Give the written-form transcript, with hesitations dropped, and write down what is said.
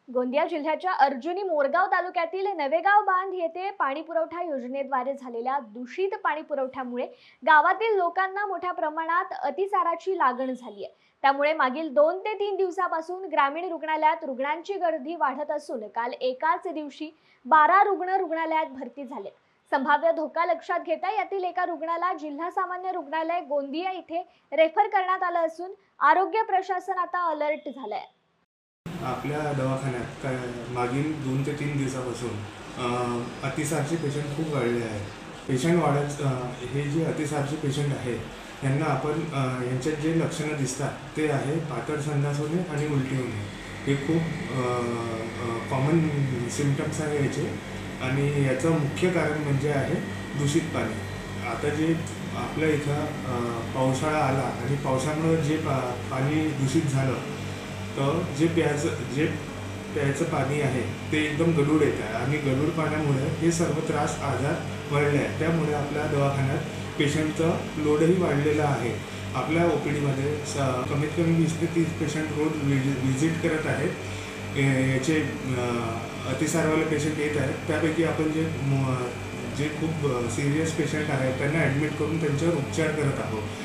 गोंदिया जिल्ह्याच्या अर्जुनी मोरगाव तालुक्यातील नवेगाव बांध येथे पाणी पुरवठा योजनेद्वारे झालेल्या दूषित पाणी पुरवठ्यामुळे गावातील लोकांना मोठ्या प्रमाणात अतिसाराची लागण झाली आहे। त्यामुळे मागील 2 ते 3 दिवसापासून ग्रामीण रुग्णालयात रुग्णांची गर्दी वाढत असून काल एकाच दिवशी 12 रुग्ण रुग्णालयात भरती झाले। संभाव्य धोका लक्षात घेता यातील एका रुग्णाला जिल्हा सामान्य रुग्णालय गोंदिया इथे रेफर करण्यात आलं असून आरोग्य प्रशासन आता अलर्ट झालंय। आपल्या दवाखान्यात मागील 2 ते 3 दिवसापासून अतिसारचे पेशंट खूप वाढले आहेत। पेशंट वाढत हे जे अतिसारचे पेशंट आहेत यांना आपण यांच्यात जे लक्षणं दिसतात ते आहे पातळ संडास होणे आणि उलटी होणे। हे खूप कॉमन सिम्पटम्स आहे याचे आणि याचं मुख्य कारण म्हणजे आहे दूषित पाणी। आता जे आपल्या इथं पावसाळा आला आणि पावसामुळे जे पाणी दूषित झालं तर जे प्यायचं पाणी आहे ते एकदम गढूळ येत आहे आणि गढूळ पाण्यामुळे हे सर्व त्रास आजार वाढले आहेत। त्यामुळे आपल्या दवाखान्यात पेशंटचं लोडही वाढलेला आहे। आपल्या ओपीडीमध्ये कमीत कमी 20 ते 30 पेशंट रोज विजिट करत आहेत। याचे अतिसारवाले पेशंट येत आहेत, त्यापैकी आपण जे खूप सिरियस पेशंट आहेत त्यांना ॲडमिट करून त्यांच्यावर उपचार करत आहोत।